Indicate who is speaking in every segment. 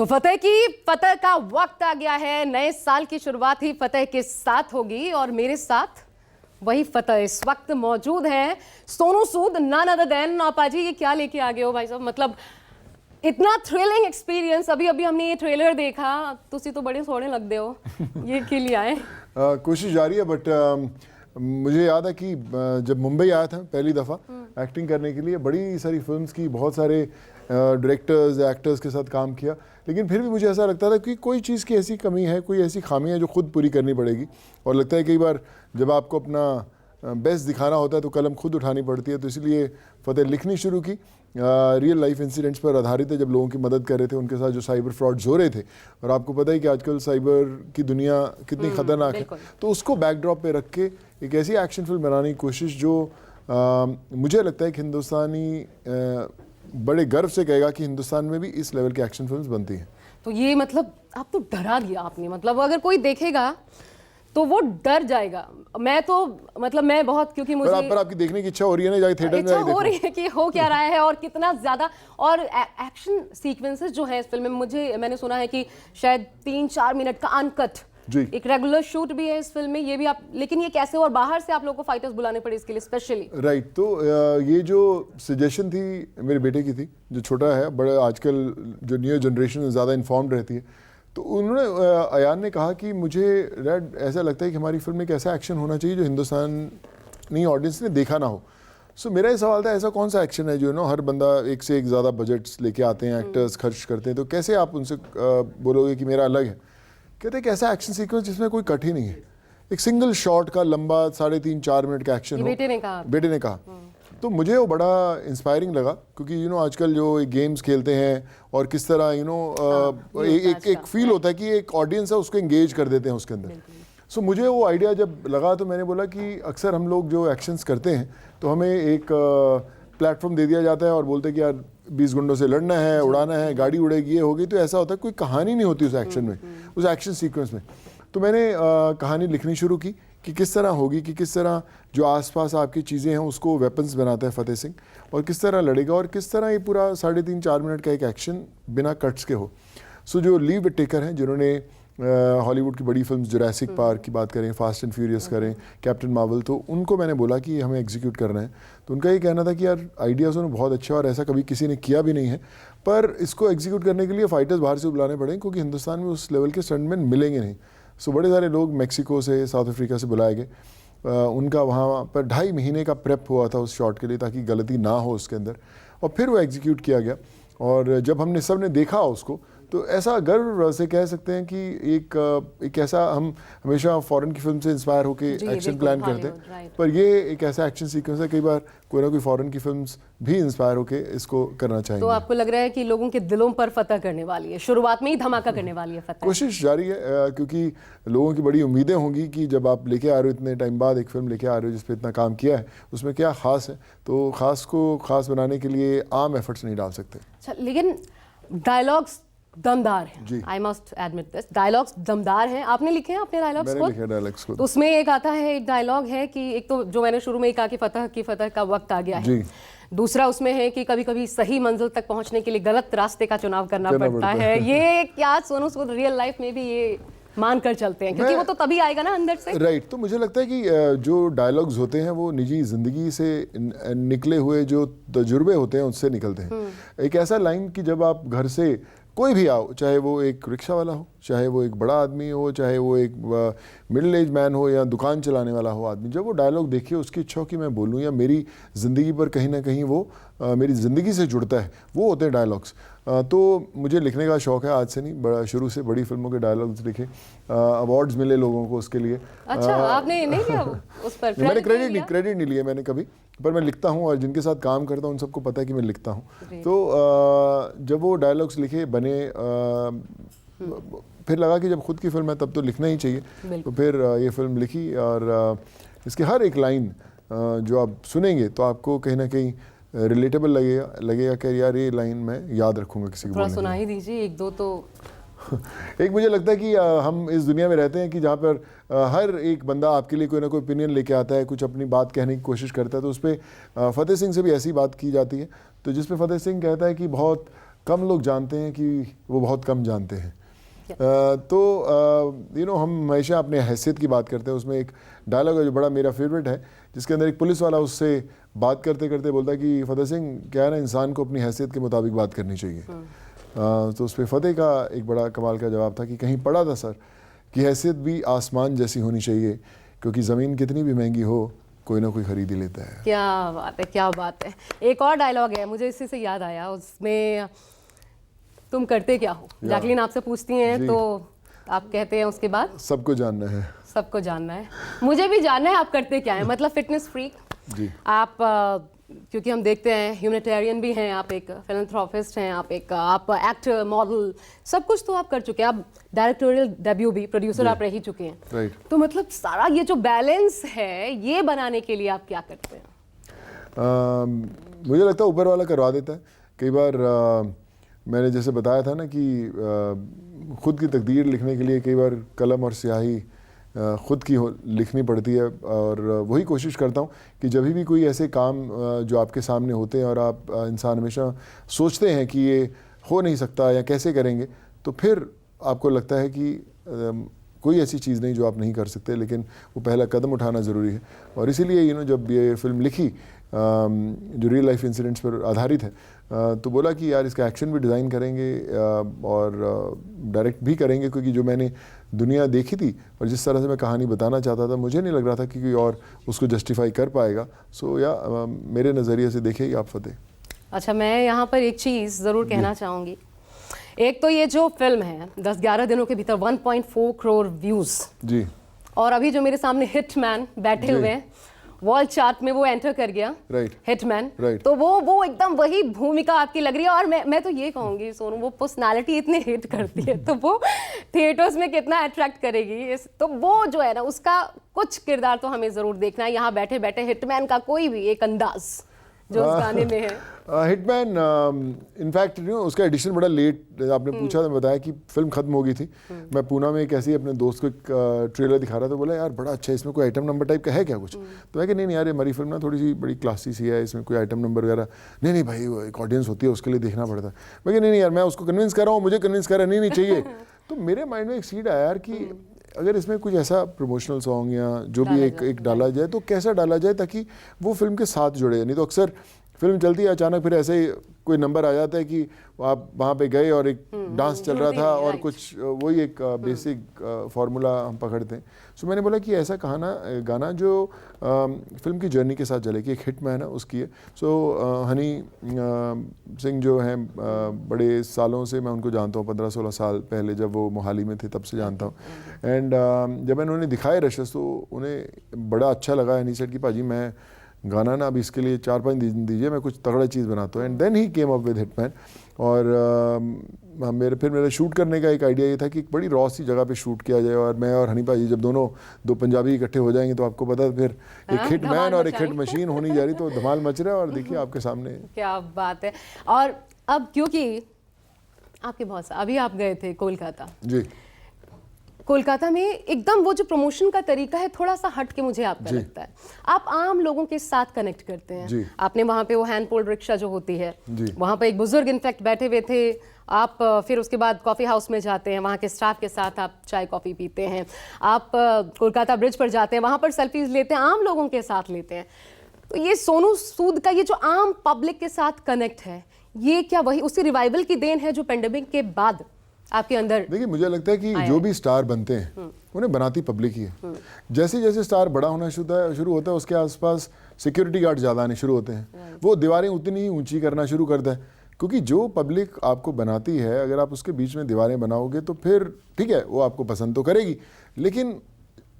Speaker 1: तो फतेह का वक्त आ गया है। नए साल की शुरुआत ही फतेह के साथ होगी और मेरे साथ वही फतेह इस वक्त मौजूद हैं। Sonu Sood, none other than. पाजी ये क्या लेके आ गए हो भाई साहब? मतलब इतना थ्रिलिंग एक्सपीरियंस। अभी हमने ये ट्रेलर देखा, तुसी तो बड़े सोने लगते हो। ये के लिए आए?
Speaker 2: कोशिश जारी है, बट मुझे याद है कि जब मुंबई आया था पहली दफ़ा एक्टिंग करने के लिए, बड़ी सारी फिल्म्स की, बहुत सारे डायरेक्टर्स एक्टर्स के साथ काम किया, लेकिन फिर भी मुझे ऐसा लगता था कि कोई चीज़ की ऐसी कमी है, कोई ऐसी खामी है जो खुद पूरी करनी पड़ेगी। और लगता है कई बार जब आपको अपना बेस्ट दिखाना होता है तो कलम खुद उठानी पड़ती है। तो इसलिए फतेह लिखनी शुरू की। रियल लाइफ इंसिडेंट्स पर आधारित है, जब लोगों की मदद कर रहे थे, उनके साथ जो साइबर फ्रॉड्स हो रहे थे। और आपको पता है कि आजकल साइबर की दुनिया कितनी ख़तरनाक है, तो उसको बैकड्रॉप पे रख के एक ऐसी एक्शन फिल्म बनाने की कोशिश जो मुझे लगता है कि हिंदुस्तानी बड़े गर्व से कहेगा कि हिंदुस्तान में भी इस लेवल की एक्शन फिल्म्स बनती हैं।
Speaker 1: तो ये मतलब आप तो डरा दिया आपने। मतलब अगर कोई देखेगा तो वो डर जाएगा। मैं तो मतलब मैं बहुत, क्योंकि मुझे
Speaker 2: पर आपकी देखने की इच्छा हो रही है ना, जाके थिएटर में
Speaker 1: इच्छा हो रही है कि हो क्या रहा है और कितना ज्यादा। और एक्शन सीक्वेंसेस जो है इस फिल्म में, मैंने सुना है कि शायद 3-4 मिनट का अनकट एक रेगुलर शूट भी है इस फिल्म में। ये भी आप, लेकिन ये कैसे, और बाहर से आप लोगों को फाइटर्स बुलाने पड़े इसके लिए स्पेशली?
Speaker 2: राइट। तो ये जो सजेशन थी मेरे बेटे की थी, जो छोटा है, बड़ा आजकल जो न्यू जनरेशन ज़्यादा इन्फॉर्म्ड रहती है, तो उन्होंने अयान ने कहा कि मुझे रेड ऐसा लगता है कि हमारी फिल्म में एक ऐसा एक्शन होना चाहिए जो हिंदुस्तानी ऑडियंस ने देखा ना हो। सो मेरा ये सवाल था, ऐसा कौन सा एक्शन है जो हर बंदा एक से एक ज़्यादा बजट्स लेके आते हैं, एक्टर्स खर्च करते हैं, तो कैसे आप उनसे बोलोगे कि मेरा अलग है? कहते हैं कि ऐसा एक्शन सीक्वेंस जिसमें कोई कट ही नहीं है, एक सिंगल शॉट का लंबा 3.5-4 मिनट का एक्शन हो। बेटे ने कहा तो मुझे वो बड़ा इंस्पायरिंग लगा, क्योंकि आजकल जो गेम्स खेलते हैं और किस तरह एक फील होता है कि एक ऑडियंस है, उसको एंगेज कर देते हैं उसके अंदर। सो मुझे वो आइडिया जब लगा तो मैंने बोला कि अक्सर हम लोग जो एक्शंस करते हैं तो हमें एक प्लेटफॉर्म दे दिया जाता है और बोलते हैं कि यार 20 गुंडों से लड़ना है, उड़ाना है, गाड़ी उड़ेगी, ये होगी। तो ऐसा होता है, कोई कहानी नहीं होती उस एक्शन में, उस एक्शन सीक्वेंस में। तो मैंने कहानी लिखनी शुरू की कि किस तरह होगी, कि किस तरह जो आसपास आपकी चीज़ें हैं उसको वेपन्स बनाता है फतेह सिंह, और किस तरह लड़ेगा, और किस तरह ये पूरा 3.5-4 मिनट का एक एक्शन बिना कट्स के हो। सो जो लीव टेकर हैं, जिन्होंने हॉलीवुड की बड़ी फिल्म जुरासिक पार्क की बात करें, फास्ट एंड फ्यूरियस करें, कैप्टन मार्वल, तो उनको मैंने बोला कि हमें एग्जीक्यूट करना है। तो उनका ये कहना था कि यार आइडियाज़ उन्होंने बहुत अच्छा, और ऐसा कभी किसी ने किया भी नहीं है, पर इसको एग्जीक्यूट करने के लिए फाइटर्स बाहर से बुलाने पड़ेंगे, क्योंकि हिंदुस्तान में उस लेवल के स्टंटमैन मिलेंगे नहीं। सो बड़े सारे लोग मैक्सिको से, साउथ अफ्रीका से बुलाए गए। उनका वहाँ पर 2.5 महीने का प्रेप हुआ था उस शॉट के लिए, ताकि गलती ना हो उसके अंदर, और फिर वो एग्जीक्यूट किया गया। और जब हमने सब ने देखा उसको, तो ऐसा गर्व से कह सकते हैं कि एक ऐसा, हम हमेशा फॉरेन की फिल्म से इंस्पायर होकर एक्शन प्लान करते हैं, पर ये एक ऐसा एक्शन सीक्वेंस है, कई बार कोई ना कोई फॉरेन की फिल्म्स भी इंस्पायर होकर इसको करना चाहेंगे।
Speaker 1: तो आपको लग रहा है कि लोगों के दिलों पर फतह करने वाली है, शुरुआत में ही धमाका करने वाली है फतह?
Speaker 2: कोशिश जारी है, क्योंकि लोगों की बड़ी उम्मीदें होंगी कि जब आप लेके आ रहे हो, इतने टाइम बाद एक फिल्म लेके आ रहे हो जिस पे इतना काम किया है, उसमें क्या खास है, तो खास को खास बनाने के लिए आम एफर्ट्स नहीं डाल सकते।
Speaker 1: अच्छा, लेकिन डायलॉग्स दमदार हैं। I must admit this, dialogues दमदार हैं। आपने लिखे हैं अपने डायलॉग्स को?
Speaker 2: लिखे डायलॉग्स को।
Speaker 1: तो उसमें एक आता है, एक डायलॉग है कि एक तो जो मैंने शुरू में ही कहा कि फतह का वक्त आ गया है। दूसरा उसमें है कि कभी कभी सही मंजिल तक पहुंचने के लिए गलत रास्ते का चुनाव करना पड़ता है। ये क्या सोनू सूद रियल लाइफ में भी ये मान कर चलते हैं, क्योंकि वो तो तभी आएगा ना अंदर से।
Speaker 2: राइट। तो मुझे लगता है कि जो डायलॉग्स होते हैं वो निजी जिंदगी से निकले हुए जो तजुर्बे होते हैं उससे निकलते हैं। एक ऐसा लाइन कि जब आप घर से कोई भी आओ, चाहे वो एक रिक्शा वाला हो, चाहे वो एक बड़ा आदमी हो, चाहे वो एक मिडिल एज मैन हो, या दुकान चलाने वाला हो आदमी, जब वो डायलॉग देखिए उसकी इच्छा हो कि मैं बोलूँ, या मेरी ज़िंदगी पर कहीं ना कहीं वो मेरी ज़िंदगी से जुड़ता है, वो होते हैं डायलॉग्स। तो मुझे लिखने का शौक़ है, आज से नहीं, बड़ा शुरू से बड़ी फिल्मों के डायलॉग्स लिखे, अवार्ड्स मिले लोगों को उसके लिए।
Speaker 1: अच्छा, आपने नहीं लिया उस पर?
Speaker 2: मैंने क्रेडिट नहीं लिया मैंने कभी, पर मैं लिखता हूँ, और जिनके साथ काम करता हूँ उन सबको पता है कि मैं लिखता हूँ। तो जब वो डायलॉग्स लिखे बने, फिर लगा कि जब खुद की फिल्म है तब तो लिखना ही चाहिए। तो फिर ये फिल्म लिखी, और इसकी हर एक लाइन जो आप सुनेंगे तो आपको कहीं ना कहीं रिलेटेबल लगेगा कि यार ये लाइन मैं याद रखूंगा किसी को।
Speaker 1: थोड़ा सुना ही दीजिए एक दो तो।
Speaker 2: एक मुझे लगता है कि हम इस दुनिया में रहते हैं कि जहाँ पर हर एक बंदा आपके लिए कोई ना कोई ओपिनियन लेके आता है, कुछ अपनी बात कहने की कोशिश करता है, तो उस पर फतेह सिंह से भी ऐसी बात की जाती है। तो जिस पे फतेह सिंह कहता है कि बहुत कम लोग जानते हैं कि वो बहुत कम जानते हैं। हम हमेशा अपने हैसियत की बात करते हैं। उसमें एक डायलॉग है जो बड़ा मेरा फेवरेट है, जिसके अंदर एक पुलिस वाला उससे बात करते करते बोलता है कि फतेह सिंह, क्या है ना, इंसान को अपनी हैसियत के मुताबिक बात करनी चाहिए। तो उस पर फतेह का एक बड़ा कमाल का जवाब था कि कहीं पढ़ा था सर कि हैसियत भी आसमान जैसी होनी चाहिए, क्योंकि ज़मीन कितनी भी महंगी हो कोई ना कोई खरीद ही लेता है।
Speaker 1: क्या बात है, क्या बात है। एक और डायलॉग है, मुझे इसी से याद आया, उसमें तुम करते क्या हो, जैकलीन आपसे पूछती हैं तो आप कहते हैं उसके बाद
Speaker 2: सबको जानना है।
Speaker 1: सबको जानना है, मुझे भी जानना है आप करते क्या है। मतलब फिटनेस फ्रीक
Speaker 2: जी।
Speaker 1: आप क्योंकि हम देखते हैं ह्यूमैनिटेरियन भी हैं, आप एक फिलैंथ्रोपिस्ट हैं, आप एक्टर, मॉडल, सब कुछ तो आप कर चुके हैं। आप डायरेक्टोरियल डेब्यू भी, प्रोड्यूसर आप रह ही चुके हैं।
Speaker 2: राइट।
Speaker 1: तो मतलब सारा ये जो बैलेंस है, ये बनाने के लिए आप क्या करते हैं?
Speaker 2: मुझे लगता है ऊपर वाला करवा देता है। कई बार मैंने जैसे बताया था ना कि खुद की तकदीर लिखने के लिए कई बार कलम और स्याही खुद की लिखनी पड़ती है, और वही कोशिश करता हूँ कि जब भी कोई ऐसे काम जो आपके सामने होते हैं और आप इंसान हमेशा सोचते हैं कि ये हो नहीं सकता या कैसे करेंगे, तो फिर आपको लगता है कि कोई ऐसी चीज़ नहीं जो आप नहीं कर सकते, लेकिन वो पहला कदम उठाना ज़रूरी है। और इसीलिए जब ये फिल्म लिखी जो रियल लाइफ इंसिडेंट्स पर आधारित है, तो बोला कि यार इसका एक्शन भी डिज़ाइन करेंगे और डायरेक्ट भी करेंगे, क्योंकि जो मैंने दुनिया देखी थी और जिस तरह से मैं कहानी बताना चाहता था, मुझे नहीं लग रहा था कि कोई और उसको जस्टिफाई कर पाएगा। सो मेरे नज़रिए से देखिए आप फतेह।
Speaker 1: अच्छा, मैं यहाँ पर एक चीज़ ज़रूर कहना चाहूँगी। एक तो ये जो फिल्म है 10-11 दिनों के भीतर 1.4 करोड़ व्यूज़
Speaker 2: जी,
Speaker 1: और अभी जो मेरे सामने हिटमैन बैठे हुए हैं, वर्ल्ड चार्ट में वो एंटर कर गया।
Speaker 2: राइट।
Speaker 1: हिटमैन।
Speaker 2: राइट।
Speaker 1: तो वो एकदम वही भूमिका आपकी लग रही है। और मैं तो ये कहूँगी सोनू, वो पर्सनालिटी इतनी हिट करती है तो वो थिएटर्स में कितना अट्रैक्ट करेगी। तो वो जो है ना, उसका कुछ किरदार तो हमें ज़रूर देखना है। यहाँ बैठे बैठे हिटमैन का कोई भी एक अंदाज जो उस गाने में है।
Speaker 2: हिटमैन इनफैक्ट उसका एडिशन बड़ा लेट, आपने पूछा, मैं बताया कि फिल्म खत्म हो गई थी। मैं पूना में एक ऐसे ही अपने दोस्त को एक ट्रेलर दिखा रहा था, बोला यार बड़ा अच्छा है, इसमें कोई आइटम नंबर टाइप का है क्या कुछ? तो मैं कि नहीं यार, ये हमारी फिल्म ना थोड़ी सी बड़ी क्लासी सी है, इसमें कोई आइटम नंबर वगैरह नहीं भाई, वो एक ऑडियंस होती है, उसके लिए देखना पड़ता है। मैं कि नहीं यार, मैं उसको कन्विंस कर रहा हूँ, मुझे कन्विंस कर रहा है, नहीं चाहिए। तो मेरे माइंड में एक सीड आया यार कि अगर इसमें कुछ ऐसा प्रमोशनल सॉन्ग या जो भी एक डाला जाए, तो कैसा डाला जाए ताकि वो फिल्म के साथ जुड़े। नहीं तो अक्सर फिल्म चलती है, अचानक फिर ऐसे ही कोई नंबर आ जाता है कि आप वहाँ पे गए और एक डांस चल रहा था और कुछ वही एक बेसिक फार्मूला हम पकड़ते हैं। सो मैंने बोला कि ऐसा गाना जो फिल्म की जर्नी के साथ चले, कि एक हिटमैन है उसकी है। सो हनी सिंह जो हैं, बड़े सालों से मैं उनको जानता हूँ, 15-16 साल पहले जब वो मोहाली में थे तब से जानता हूँ। एंड जब मैंने उन्हें दिखाए रशस, तो उन्हें बड़ा अच्छा लगा। एंड ही सेड कि पाजी मैं गाना ना अभी इसके लिए 4-5 दिन दीजिए, मैं कुछ तगड़ा चीज़ बनाता हूँ। And then he came up with Hitman. और मेरा शूट करने का एक आइडिया ये था कि एक बड़ी रॉ सी जगह पे शूट किया जाए, और मैं और हनी भाई जब दो पंजाबी इकट्ठे हो जाएंगे तो आपको पता है फिर एक हिटमैन और एक हिट मशीन होनी जा रही, तो धमाल मच रहा है। और देखिए आपके सामने
Speaker 1: क्या बात है। और अब क्योंकि आपके बहुत सा, अभी आप गए थे कोलकाता
Speaker 2: जी,
Speaker 1: कोलकाता में एकदम वो जो प्रमोशन का तरीका है थोड़ा सा हट के मुझे आपका लगता है। आप आम लोगों के साथ कनेक्ट करते हैं। आपने वहाँ पे वो हैंड पुल्ड रिक्शा जो होती है, वहाँ पे एक बुजुर्ग इनफैक्ट बैठे हुए थे। आप फिर उसके बाद कॉफ़ी हाउस में जाते हैं, वहाँ के स्टाफ के साथ आप चाय कॉफ़ी पीते हैं। आप कोलकाता ब्रिज पर जाते हैं, वहाँ पर सेल्फीज लेते हैं, आम लोगों के साथ लेते हैं। तो ये सोनू सूद का ये जो आम पब्लिक के साथ कनेक्ट है, ये क्या वही उसी रिवाइवल की देन है जो पेंडेमिक के बाद आपके अंदर?
Speaker 2: देखिए, मुझे लगता है कि जो भी स्टार बनते हैं उन्हें बनाती पब्लिक ही है। जैसे जैसे स्टार बड़ा होना शुरू होता है, उसके आसपास सिक्योरिटी गार्ड ज़्यादा आने शुरू होते हैं, वो दीवारें उतनी ही ऊंची करना शुरू करता है। क्योंकि जो पब्लिक आपको बनाती है, अगर आप उसके बीच में दीवारें बनाओगे तो फिर ठीक है, वो आपको पसंद तो करेगी, लेकिन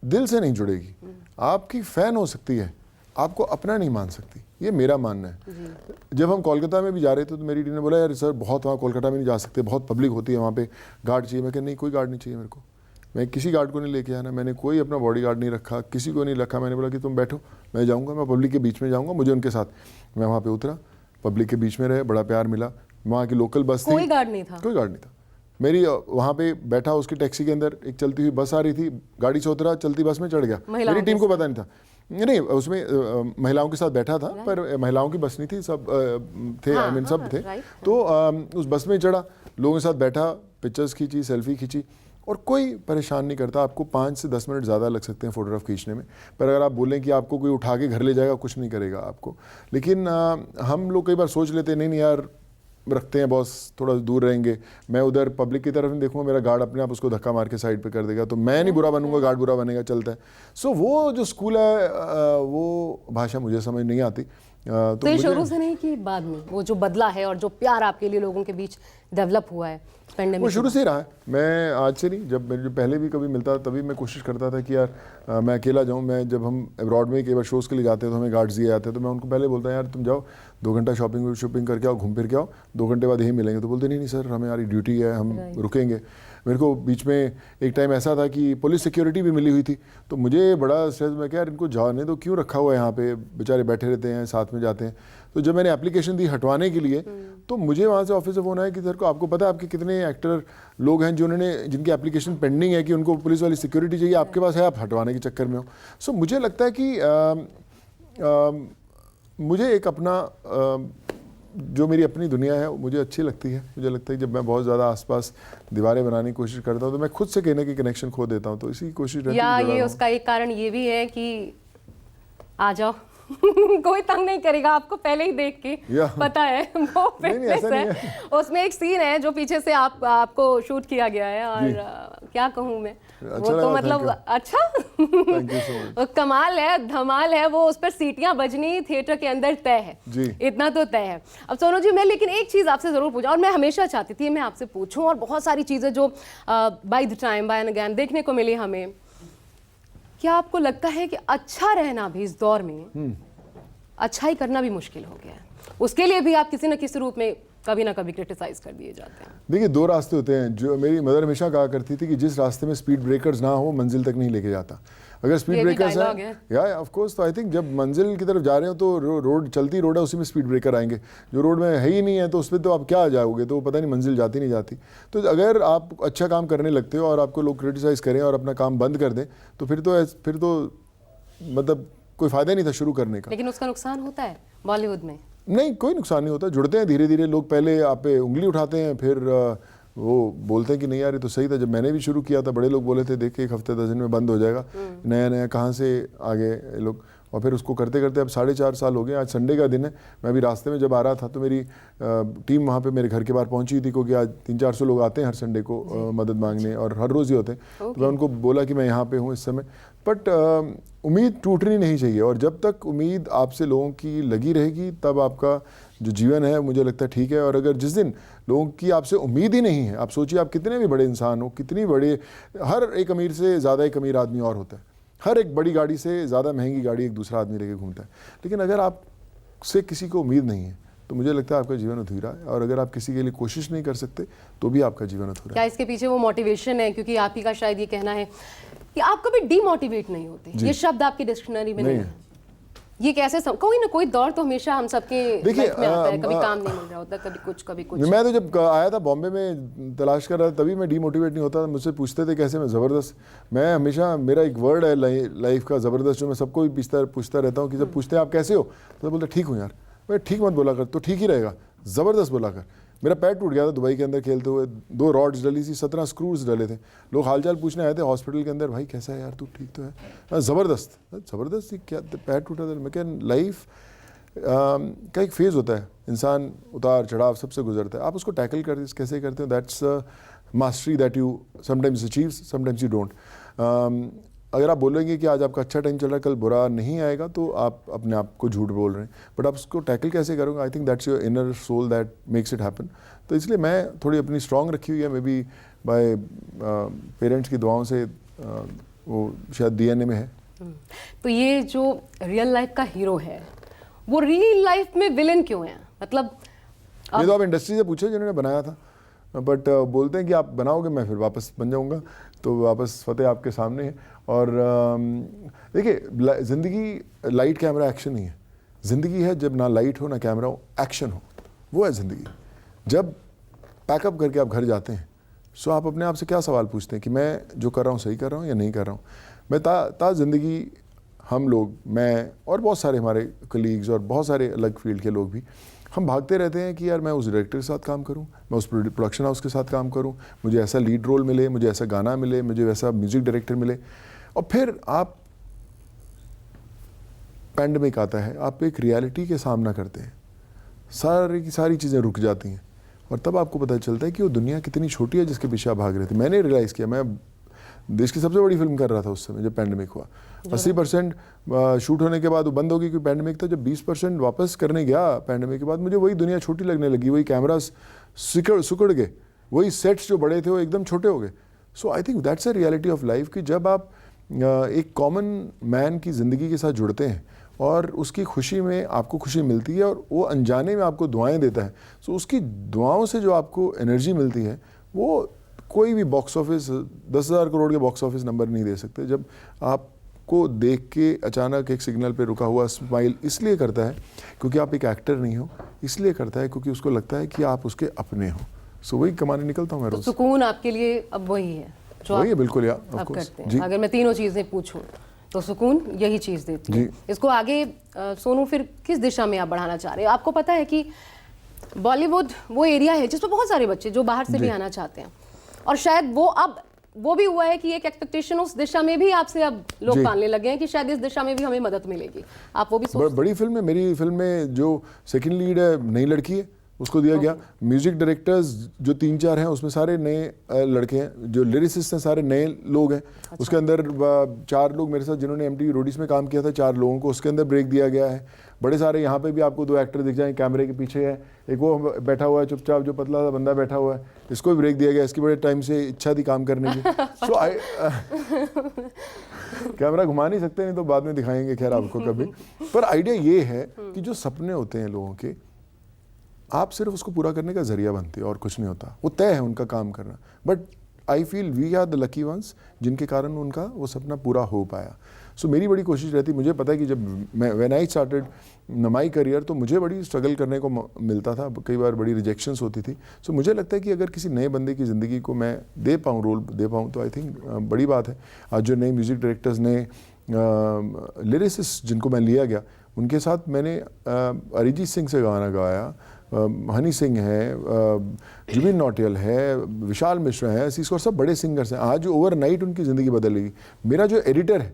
Speaker 2: दिल से नहीं जुड़ेगी। आपकी फ़ैन हो सकती है, आपको अपना नहीं मान सकती, ये मेरा मानना है। जब हम कोलकाता में भी जा रहे थे तो मेरी टीम ने बोला यार सर बहुत वहाँ कोलकाता में नहीं जा सकते, बहुत पब्लिक होती है वहाँ पे, गार्ड चाहिए। मैं कहा नहीं, कोई गार्ड नहीं चाहिए मेरे को, मैं किसी गार्ड को नहीं लेके आना, मैंने कोई अपना बॉडी गार्ड नहीं रखा, किसी को नहीं रखा। मैंने बोला कि तुम बैठो, मैं जाऊँगा, मैं पब्लिक के बीच में जाऊँगा, मुझे उनके साथ। मैं वहाँ पर उतरा, पब्लिक के बीच में रहे, बड़ा प्यार मिला। वहाँ की लोकल बस थी,
Speaker 1: कोई गार्ड नहीं था,
Speaker 2: कोई गार्ड नहीं था। मेरी वहाँ पे बैठा, उसकी टैक्सी के अंदर एक चलती हुई बस आ रही थी, गाड़ी से उतरा, चलती बस में चढ़ गया, मेरी टीम को पता नहीं था। नहीं उसमें महिलाओं के साथ बैठा था, पर महिलाओं की बस नहीं थी, सब थे, आई मीन सब थे। तो उस बस में चढ़ा, लोगों के साथ बैठा, पिक्चर्स खींची, सेल्फी खींची, और कोई परेशान नहीं करता। आपको 5 से 10 मिनट ज़्यादा लग सकते हैं फ़ोटोग्राफ खींचने में, पर अगर आप बोलें कि आपको कोई उठा के घर ले जाएगा, कुछ नहीं करेगा आपको। लेकिन हम लोग कई बार सोच लेते हैं नहीं यार रखते हैं बॉस, थोड़ा दूर रहेंगे, मैं उधर पब्लिक की तरफ नहीं देखूंगा, मेरा गार्ड अपने आप उसको धक्का मार के साइड पे कर देगा, तो मैं नहीं बुरा बनूंगा, गार्ड बुरा बनेगा, चलता है। सो वो जो स्कूल है वो भाषा मुझे समझ नहीं आती।
Speaker 1: तो ये शुरू से नहीं कि बाद में वो जो बदला है और जो प्यार आपके लिए लोगों के बीच डेवलप हुआ है
Speaker 2: वो शुरू से ही रहा है। मैं आज से नहीं, जब मेरे पहले भी कभी मिलता था तभी मैं कोशिश करता था कि यार मैं अकेला जाऊं। मैं जब हम अब्रॉड में कई बार शोज़ के लिए जाते हैं तो हमें गार्ड्स दिए जाते हैं, तो मैं उनको पहले बोलता यार तुम जाओ 2 घंटा शॉपिंग करके आओ, घूम फिर के आओ, 2 घंटे बाद यही मिलेंगे। तो बोलते नहीं सर हमारी ड्यूटी है, हम रुकेंगे। मेरे को बीच में एक टाइम ऐसा था कि पुलिस सिक्योरिटी भी मिली हुई थी, तो मुझे बड़ा स्ट्रेस, मैं क्या यार इनको जाने तो क्यों रखा हुआ है यहाँ पे, बेचारे बैठे रहते हैं, साथ में जाते हैं। तो जब मैंने एप्लीकेशन दी हटवाने के लिए, तो मुझे वहाँ से ऑफिस से फ़ोन आया कि सर को आपको पता है आपके कितने एक्टर लोग हैं जिनकी एप्लीकेशन पेंडिंग है कि उनको पुलिस वाली सिक्योरिटी चाहिए, आपके पास है, आप हटवाने के चक्कर में हो। सो मुझे लगता है कि मुझे एक अपना जो मेरी अपनी दुनिया है मुझे अच्छी लगती है। मुझे लगता है कि जब मैं बहुत ज़्यादा आसपास दीवारें बनाने की कोशिश करता हूँ तो मैं खुद से कहने की कनेक्शन खो देता हूँ, तो इसी की कोशिश रहती है।
Speaker 1: या ये उसका एक कारण ये भी है कि आ जाओ कोई तंग नहीं करेगा आपको, पहले ही देख के पता है वो फिटनेस है। उसमें एक सीन है जो पीछे से आपको शूट किया गया है, और क्या कहूँ मैं, वो तो मतलब अच्छा कमाल है, धमाल है। वो उस पर सीटियां बजनी थिएटर के अंदर तय है, इतना तो तय है। अब सोनू जी मैं लेकिन एक चीज़ आपसे ज़रूर पूछा, और मैं हमेशा चाहती थी मैं आपसे पूछूं, और बहुत सारी चीज़ें जो by the time by and again देखने को मिली हमें। क्या आपको लगता है कि अच्छा रहना भी इस दौर में अच्छाई करना भी मुश्किल हो गया है? उसके लिए भी आप किसी न किसी रूप में कभी ना कभी क्रिटिसाइज कर दिए जाते हैं।
Speaker 2: देखिए 2 रास्ते होते हैं। जो मेरी मदर हमेशा कहा करती थी कि जिस रास्ते में स्पीड ब्रेकर्स ना हो मंजिल तक नहीं लेके जाता। अगर स्पीड ब्रेकर्स है या ऑफ कोर्स, तो आई थिंक जब मंजिल की तरफ जा रहे हो तो रोड चलती रोड है, उसी में स्पीड ब्रेकर आएंगे। जो रोड में है ही नहीं है तो उस पर तो आप क्या जाओगे, तो पता नहीं मंजिल जाती नहीं जाती। तो अगर आप अच्छा काम करने लगते हो और आपको लोग क्रिटिसाइज करें और अपना काम बंद कर दें तो फिर तो मतलब कोई फायदा नहीं था शुरू करने का।
Speaker 1: लेकिन उसका नुकसान होता है बॉलीवुड में?
Speaker 2: नहीं, कोई नुकसान नहीं होता। जुड़ते हैं धीरे धीरे लोग, पहले आप पे उंगली उठाते हैं, फिर वो बोलते हैं कि नहीं यार ये तो सही था। जब मैंने भी शुरू किया था बड़े लोग बोले थे देख 1 हफ्ते 10 दिन में बंद हो जाएगा, नया कहाँ से आ गए लोग। और फिर उसको करते करते अब 4.5 साल हो गए। आज संडे का दिन है, मैं अभी रास्ते में जब आ रहा था तो मेरी टीम वहाँ पे मेरे घर के बाहर पहुँची थी, क्योंकि आज 300-400 लोग आते हैं हर संडे को मदद मांगने, और हर रोज़ ही होते हैं। तो मैं उनको बोला कि मैं यहाँ पे हूँ इस समय। बट उम्मीद टूटनी नहीं चाहिए, और जब तक उम्मीद आपसे लोगों की लगी रहेगी तब आपका जो जीवन है मुझे लगता है ठीक है। और अगर जिस दिन लोगों की आपसे उम्मीद ही नहीं है, आप सोचिए आप कितने भी बड़े इंसान हो, कितनी बड़े, हर एक अमीर से ज़्यादा एक अमीर आदमी और होता है, हर एक बड़ी गाड़ी से ज़्यादा महंगी गाड़ी एक दूसरा आदमी लेके घूमता है। लेकिन अगर आपसे किसी को उम्मीद नहीं है तो मुझे लगता है आपका जीवन अधूरा है। और अगर आप किसी के लिए कोशिश नहीं कर सकते तो भी आपका जीवन अधूरा है।
Speaker 1: क्या इसके पीछे वो मोटिवेशन है? क्योंकि आप ही का शायद ये कहना है कि आप कभी डीमोटिवेट नहीं होते, ये शब्द आपकी डिक्शनरी में नहीं है। ये कैसे कोई ना कोई दौर तो हमेशा हम सबके लाइफ में आता है, कभी काम नहीं मिल रहा होता, कभी कुछ।
Speaker 2: मैं तो जब आया था बॉम्बे में तलाश कर रहा था तभी मैं डीमोटिवेट नहीं होता। मुझसे पूछते थे कैसे, मैं ज़बरदस्त। मैं हमेशा, मेरा एक वर्ड है लाइफ का ज़बरदस्त, जो मैं सबको भी पूछता रहता हूँ कि जब पूछते हैं आप कैसे हो तो बोलते ठीक हूँ यार। मैं ठीक मत बोला कर, तो ठीक ही रहेगा, ज़बरदस्त बोला कर। मेरा पैर टूट गया था दुबई के अंदर खेलते हुए, 2 रॉड्स डली थी, 17 स्क्रूज डले थे। लोग हालचाल पूछने आए थे हॉस्पिटल के अंदर, भाई कैसा है यार तू, ठीक तो है? ज़बरदस्त। क्या पैर टूटा था? मैं क्या, लाइफ का एक फेज़ होता है, इंसान उतार चढ़ाव सबसे गुजरता है। आप उसको टैकल कैसे करते हो, that's mastery that you sometimes achieves, sometimes you don't. अगर आप बोलेंगे कि आज आपका अच्छा टाइम चल रहा है, कल बुरा नहीं आएगा, तो आप अपने आप को झूठ बोल रहे हैं। बट आप उसको टैकल कैसे करोगे, I think that's your inner soul that makes it happen. तो इसलिए मैं थोड़ी अपनी स्ट्रॉन्ग रखी हुई है, मे बी बाय पेरेंट्स की दुआओं से, वो शायद डीएनए में है।
Speaker 1: तो ये जो रियल लाइफ का हीरो है वो रियल लाइफ में विलेन क्यों है? मतलब
Speaker 2: ये तो आप इंडस्ट्री से पूछे जिन्होंने बनाया था, बट बोलते हैं कि आप बनाओगे मैं फिर वापस बन जाऊंगा, तो वापस फतेह आपके सामने है। और देखिए ज़िंदगी लाइट कैमरा एक्शन नहीं है। ज़िंदगी है जब ना लाइट हो ना कैमरा हो, एक्शन हो, वो है ज़िंदगी। जब पैकअप करके आप घर जाते हैं सो आप अपने आप से क्या सवाल पूछते हैं कि मैं जो कर रहा हूँ सही कर रहा हूँ या नहीं कर रहा हूँ। मैं ता ज़िंदगी हम लोग, मैं और बहुत सारे हमारे कलीग्स और बहुत सारे अलग फील्ड के लोग भी, हम भागते रहते हैं कि यार मैं उस डायरेक्टर के साथ काम करूं, मैं उस प्रोडक्शन हाउस के साथ काम करूं, मुझे ऐसा लीड रोल मिले, मुझे ऐसा गाना मिले, मुझे वैसा म्यूज़िक डायरेक्टर मिले। और फिर आप पैंडेमिक आता है, आप एक रियलिटी के सामना करते हैं, सारी की सारी चीज़ें रुक जाती हैं और तब आपको पता चलता है कि वो दुनिया कितनी छोटी है जिसके पीछे आप भाग रहे थे। मैंने रियलाइज़ किया, मैं देश की सबसे बड़ी फिल्म कर रहा था उस समय जब पैंडेमिक हुआ। 80% शूट होने के बाद वो बंद हो गई क्योंकि पैंडेमिक था। जब 20% वापस करने गया पैंडेमिक के बाद, मुझे वही दुनिया छोटी लगने लगी, वही कैमरास सुकड़ गए, वही सेट्स जो बड़े थे वो एकदम छोटे हो गए। So I think that's a reality of life कि जब आप एक कॉमन मैन की ज़िंदगी के साथ जुड़ते हैं और उसकी खुशी में आपको खुशी मिलती है और वो अनजाने में आपको दुआएं देता है, सो उसकी दुआओं से जो आपको एनर्जी मिलती है वो कोई भी बॉक्स ऑफिस 10,000 करोड़ के बॉक्स ऑफिस नंबर नहीं दे सकते। जब आपको देख के अचानक एक सिग्नल पे रुका हुआ स्माइल इसलिए करता है क्योंकि आप एक एक्टर नहीं हो, इसलिए करता है क्योंकि उसको लगता है कि आप उसके अपने हो। सो वही कमाने निकलता हूँ मैं रोज।
Speaker 1: सुकून आपके लिए अब वही है जो
Speaker 2: वही है, बिल्कुल यार,
Speaker 1: आप
Speaker 2: ऑफ कोर्स
Speaker 1: करते हैं।
Speaker 2: जी।
Speaker 1: अगर मैं तीनों चीजें पूछूं तो सुकून यही चीज देती है। इसको आगे सोनू फिर किस दिशा में आप बढ़ाना चाह रहे हैं? आपको पता है कि बॉलीवुड वो एरिया है जिसमें बहुत सारे बच्चे जो बाहर से भी आना चाहते हैं और शायद वो भी हुआ है कि एक एक्सपेक्टेशन उस दिशा में भी आपसे अब लोग पालने लगे हैं कि शायद इस दिशा में भी हमें मदद मिलेगी। आप वो भी
Speaker 2: बड़ी फिल्म है, मेरी फिल्म में जो सेकंड लीड है नई लड़की है, उसको दिया गया। म्यूजिक डायरेक्टर्स जो 3-4 हैं उसमें सारे नए लड़के हैं, जो लिरिसिस्ट हैं सारे नए लोग हैं। उसके अंदर 4 लोग मेरे साथ जिन्होंने MTV रोडीज में काम किया था, 4 लोगों को उसके अंदर ब्रेक दिया गया है। बड़े सारे यहाँ पे भी आपको 2 एक्टर दिख जाएंगे, कैमरे के पीछे है, एक वो बैठा हुआ है चुपचाप जो पतला सा बंदा बैठा हुआ है, इसको भी ब्रेक दिया गया। इसकी बड़े टाइम से इच्छा थी काम करने की। सो आई कैमरा घुमा नहीं सकते, नहीं तो बाद में दिखाएंगे खैर आपको कभी। पर आइडिया ये है कि जो सपने होते हैं लोगों के, आप सिर्फ उसको पूरा करने का जरिया बनते हो और कुछ नहीं होता, वो तय है उनका काम करना। But I feel we are the lucky ones जिनके कारण उनका वो सपना पूरा हो पाया। सो मेरी बड़ी कोशिश रहती, मुझे पता है कि जब मैं when I started my career तो मुझे बड़ी स्ट्रगल करने को मिलता था, कई बार बड़ी रिजेक्शंस होती थी। सो मुझे लगता है कि अगर किसी नए बंदे की ज़िंदगी को मैं दे पाऊँ, रोल दे पाऊँ, तो आई थिंक बड़ी बात है। आज जो नए म्यूज़िक डायरेक्टर्स, नए लिरिसिस्ट जिनको मैं लिया गया, उनके साथ मैंने अरिजीत सिंह से गाना गाया, हनी सिंह है, जुबिन नौटियाल है, विशाल मिश्रा है, ऐसी और सब बड़े सिंगर्स हैं। आज ओवरनाइट उनकी ज़िंदगी बदलेगी। मेरा जो एडिटर है,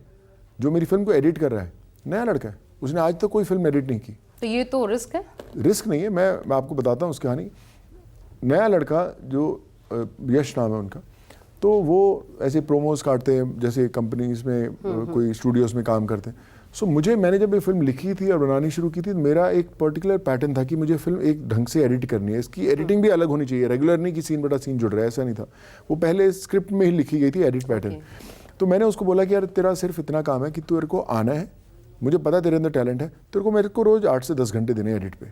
Speaker 2: जो मेरी फिल्म को एडिट कर रहा है, नया लड़का है, उसने आज तक कोई फिल्म एडिट नहीं की।
Speaker 1: तो ये तो रिस्क है।
Speaker 2: रिस्क नहीं है, मैं आपको बताता हूँ उसकी कहानी। नया लड़का जो यश नाम है उनका, तो वो ऐसे प्रोमोज काटते हैं जैसे कंपनीज में कोई स्टूडियोज में काम करते हैं। सो मैंने जब ये फिल्म लिखी थी और बनानी शुरू की थी, मेरा एक पर्टिकुलर पैटर्न था कि मुझे फिल्म एक ढंग से एडिट करनी है। इसकी एडिटिंग भी अलग होनी चाहिए, रेगुलर नहीं कि सीन बटा सीन जुड़ रहा है, ऐसा नहीं था। वो पहले स्क्रिप्ट में ही लिखी गई थी एडिट पैटर्न। तो मैंने उसको बोला कि यार तेरा सिर्फ इतना काम है कि तेरे को आना है, मुझे पता है तेरे अंदर टैलेंट है, तेरे को मेरे को रोज 8 से 10 घंटे देने एडिट पे।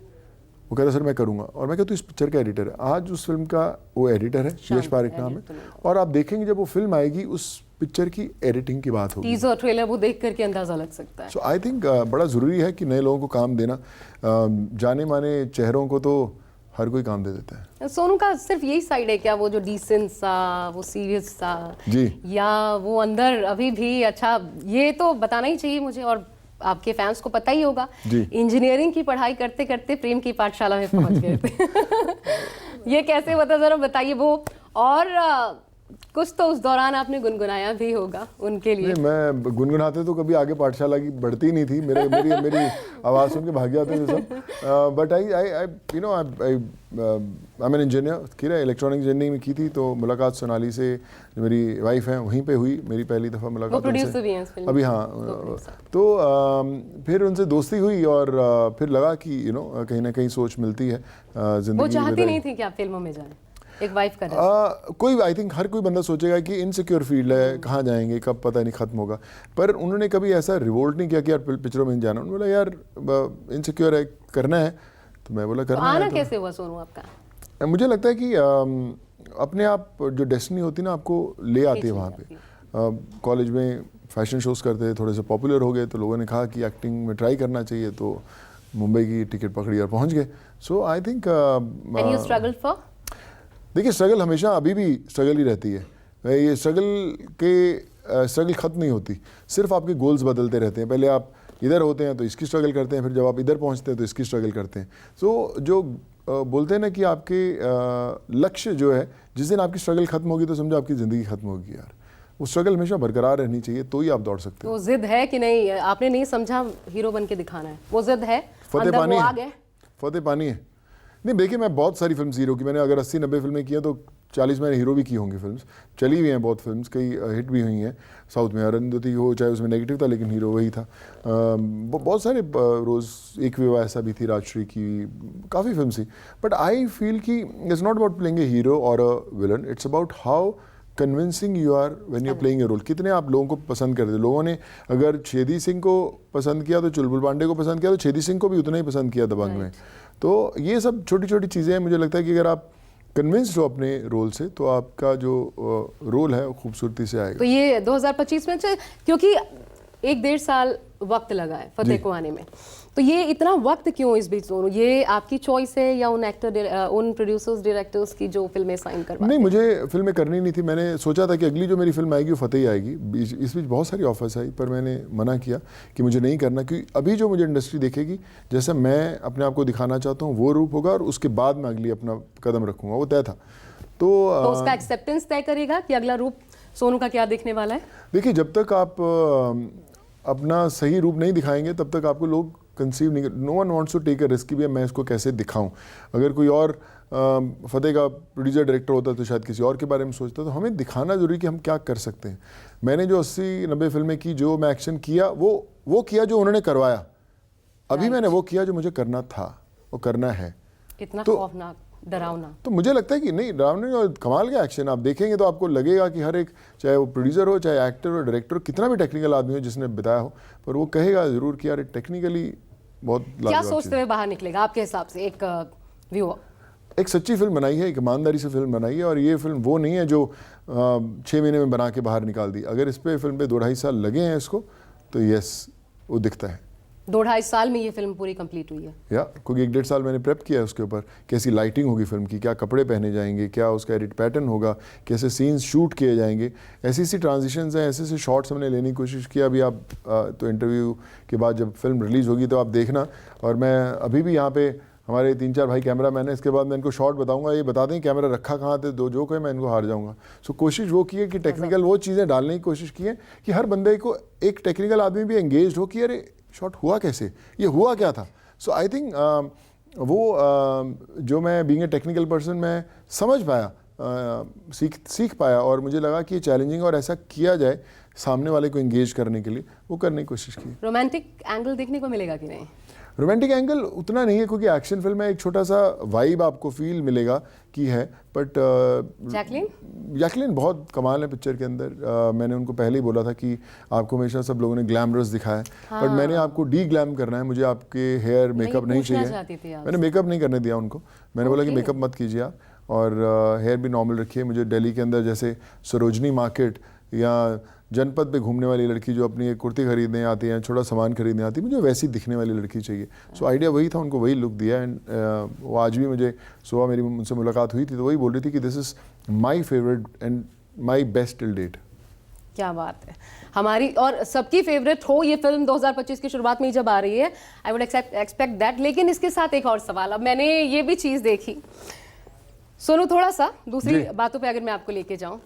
Speaker 2: वो कहता सर मैं करूँगा। और मैं कहता तू इस पिक्चर का एडिटर है। आज उस फिल्म का वो एडिटर है, यश पारेख नाम है। और आप देखेंगे जब वो फिल्म आएगी उस पिक्चर की एडिटिंग की बात होगी।
Speaker 1: टीजर ट्रेलर वो देख करके अंदाजा लग सकता है।
Speaker 2: सो आई थिंक बड़ा ज़रूरी है कि नए लोगों को काम देना। जाने माने चेहरों को तो हर कोई काम दे देता है।
Speaker 1: सोनू का सिर्फ यही साइड है क्या, वो जो डिसेंट सा, वो सीरियस सा
Speaker 2: जी,
Speaker 1: या वो अंदर अभी भी अच्छा, ये तो बताना ही चाहिए मुझे और आपके फैंस को पता ही होगा। इंजीनियरिंग की पढ़ाई करते करते प्रेम की पाठशाला में पहुंच गए थे। ये कैसे होता जरा बताइए वो। और कुछ तो उस दौरान आपने गुनगुनाया भी होगा उनके लिए।
Speaker 2: नहीं, मैं गुनगुनाते तो कभी आगे पाठशाला की बढ़ती नहीं थी। मेरी आवाज़ सुन के भाग जाते थे सब। But I am an engineer, किया इलेक्ट्रॉनिक इंजीनियरिंग में की थी। तो मुलाकात सोनाली से जो मेरी वाइफ हैं वहीं पे हुई मेरी पहली दफ़ा मुलाकात उनसे। अभी हाँ, तो फिर उनसे दोस्ती हुई और फिर लगा कि कहीं ना कहीं सोच मिलती है जिंदगी।
Speaker 1: वो चाहती नहीं थी कि आप फिल्मों में जाएं, एक वाइफ का
Speaker 2: कोई आई थिंक हर कोई बंदा सोचेगा कि इनसिक्योर फील्ड है, कहाँ जाएंगे, कब पता नहीं खत्म होगा। पर उन्होंने कभी ऐसा रिवोल्ट नहीं किया कि यार पिक्चरों में जाना। उन्होंने बोला यार इनसिक्योर है, करना है। तो मैं बोला करना है।
Speaker 1: आना कैसे हुआ सोनू आपका?
Speaker 2: मुझे लगता है कि अपने आप जो डेस्टिनी होती है ना, आपको ले आती है वहाँ पे। कॉलेज में फैशन शोज करते थे, थोड़े से पॉपुलर हो गए तो लोगों ने कहा कि एक्टिंग में ट्राई करना चाहिए, तो मुंबई की टिकट पकड़ी और पहुँच गए। सो आई थिंक देखिए स्ट्रगल हमेशा अभी भी स्ट्रगल ही रहती है। ये स्ट्रगल के स्ट्रगल ख़त्म नहीं होती, सिर्फ आपके गोल्स बदलते रहते हैं। पहले आप इधर होते हैं तो इसकी स्ट्रगल करते हैं, फिर जब आप इधर पहुंचते हैं तो इसकी स्ट्रगल करते हैं। सो जो बोलते हैं ना कि आपके लक्ष्य जो है, जिस दिन आपकी स्ट्रगल खत्म होगी तो समझो आपकी ज़िंदगी खत्म होगी यार। वो स्ट्रगल हमेशा बरकरार रहनी चाहिए, तो ही आप दौड़ सकते हो।
Speaker 1: वो जिद है कि नहीं, आपने नहीं समझा हीरो बन के दिखाना है, वो जिद है,
Speaker 2: फतेह
Speaker 1: अंदर
Speaker 2: पानी
Speaker 1: वो
Speaker 2: है,
Speaker 1: आग है।
Speaker 2: फतेह पानी है। नहीं देखिए, मैं बहुत सारी फिल्म हीरो की, मैंने अगर 80-90 फिल्में की हैं तो 40 मैंने हीरो भी की होंगी। फिल्म्स चली हुई हैं बहुत, फिल्म्स कई हिट भी हुई हैं साउथ में। अरुंधति हो, चाहे उसमें नेगेटिव था लेकिन हीरो वही था। बहुत सारे रोज़, एक विवाह ऐसा भी थी राजश्री की, काफ़ी फिल्म थी। बट आई फील कि it's not about playing a hero और a villain, it's about how convincing you are when you are playing a role. कितने आप लोगों को पसंद करते हो। लोगों ने अगर छेदी सिंह को पसंद किया तो चुलबुल पांडे को पसंद किया, तो छेदी सिंह को भी उतना ही पसंद किया दबंग में। तो ये सब छोटी छोटी चीज़ें हैं। मुझे लगता है कि अगर आप कन्विंस्ड हो अपने रोल से तो आपका जो रोल है वो खूबसूरती से आएगा।
Speaker 1: तो ये 2025 में क्योंकि 1-1.5 साल वक्त लगा है फतेह को आने में, तो ये इतना वक्त क्यों इस बीच दोनों? ये आपकी चॉइस है या उन प्रोड्यूसर्स डायरेक्टर्स की जो फिल्में साइन करवा?
Speaker 2: नहीं, मुझे फिल्में करनी नहीं थी। मैंने सोचा था कि अगली जो मेरी फिल्म आएगी वो फतेह ही आएगी। इस बीच बहुत सारी ऑफर्स आई, पर मैंने मना किया कि मुझे नहीं करना, क्योंकि अभी जो मुझे इंडस्ट्री देखेगी, जैसा मैं अपने आप को दिखाना चाहता हूँ वो रूप होगा, और उसके बाद मैं अगली अपना कदम रखूँगा, वो तय था। तो
Speaker 1: उसका एक्सेप्टेंस तय करेगा कि अगला रूप सोनू का क्या दिखने वाला है।
Speaker 2: देखिए, जब तक आप अपना सही रूप नहीं दिखाएंगे तब तक आपको लोग कंसीव नहीं। No one wants to take a risk कि मैं इसको कैसे दिखाऊं। अगर कोई और फतेह का प्रोड्यूसर डायरेक्टर होता तो शायद किसी और के बारे में सोचता। तो हमें दिखाना जरूरी कि हम क्या कर सकते हैं। मैंने जो 80-90 फिल्में की, जो मैं एक्शन किया वो किया जो उन्होंने करवाया। अभी मैंने वो किया जो मुझे करना था, वो करना है।
Speaker 1: इतना खौफनाक, डरावना।
Speaker 2: तो मुझे लगता है कि नहीं, डरावना और कमाल का एक्शन आप देखेंगे तो आपको लगेगा कि हर एक, चाहे वो प्रोड्यूसर हो, चाहे एक्टर हो, डायरेक्टर हो, कितना भी टेक्निकल आदमी हो जिसने बताया हो, पर वो कहेगा जरूर कि यार टेक्निकली बहुत
Speaker 1: क्या सोचते हुए बाहर निकलेगा आपके हिसाब से एक व्यूअर?
Speaker 2: एक सच्ची फिल्म बनाई है, एक ईमानदारी से फिल्म बनाई है, और ये फिल्म वो नहीं है जो 6 महीने में बना के बाहर निकाल दी। अगर इस पे फिल्म पे 2-2.5 साल लगे हैं इसको, तो यस, वो दिखता है।
Speaker 1: 2-2.5 साल में ये फिल्म पूरी कंप्लीट हुई है।
Speaker 2: या क्योंकि 1-1.5 साल मैंने प्रेप किया है उसके ऊपर, कैसी लाइटिंग होगी फिल्म की, क्या कपड़े पहने जाएंगे, क्या उसका एडिट पैटर्न होगा, कैसे सीन्स शूट किए जाएंगे, ऐसी ट्रांजिशंस हैं, ऐसे शॉट्स हमने लेने की कोशिश किया। अभी आप तो इंटरव्यू के बाद जब फिल्म रिलीज़ होगी तो आप देखना। और मैं अभी भी यहाँ पे, हमारे 3-4 भाई कैमरा मैन है, इसके बाद मैं इनको शॉट बताऊंगा, ये बता दें कैमरा रखा कहाँ थे, जो कोई मैं इनको हार जाऊंगा। सो कोशिश वो की है कि टेक्निकल वो चीज़ें डालने की कोशिश की है कि हर बंदे को, एक टेक्निकल आदमी भी एंगेज हो कि अरे शॉट हुआ कैसे, ये हुआ क्या था। सो आई थिंक जो मैं बीइंग ए टेक्निकल पर्सन मैं समझ पाया, सीख पाया, और मुझे लगा कि ये चैलेंजिंग और ऐसा किया जाए सामने वाले को एंगेज करने के लिए, वो करने की कोशिश की।
Speaker 1: रोमांटिक एंगल देखने को मिलेगा कि नहीं?
Speaker 2: रोमांटिक एंगल उतना नहीं है क्योंकि एक्शन फिल्म में एक छोटा सा वाइब आपको फील मिलेगा कि है। बट जैकलिन बहुत कमाल है पिक्चर के अंदर। मैंने उनको पहले ही बोला था कि आपको हमेशा सब लोगों ने ग्लैमरस दिखाया है, बट मैंने आपको डी ग्लैम करना है, मुझे आपके हेयर मेकअप नहीं चाहिए। मैंने मेकअप नहीं करने दिया उनको, मैंने बोला कि मेकअप मत कीजिए आप, और हेयर भी नॉर्मल रखिए। मुझे दिल्ली के अंदर जैसे सरोजनी मार्केट या जनपद पे घूमने वाली लड़की जो अपनी एक कुर्ती खरीदने आती है, छोटा सामान खरीदने आती है, मुझे वैसी दिखने वाली लड़की चाहिए। सो आइडिया वही था, उनको वही लुक दिया। एंड वो आज भी मुझे सुबह मेरी उनसे मुलाकात हुई थी तो वही बोल रही थी कि this is my favourite and my best till date.
Speaker 1: क्या बात है, हमारी और सबकी फेवरेट हो ये फिल्म 2025 की शुरुआत में ही जब आ रही है, आई वुड एक्सपेक्ट दैट। लेकिन इसके साथ एक और सवाल, अब मैंने ये भी चीज़ देखी सोनू, थोड़ा सा दूसरी बातों पे अगर मैं आपको लेके जाऊं,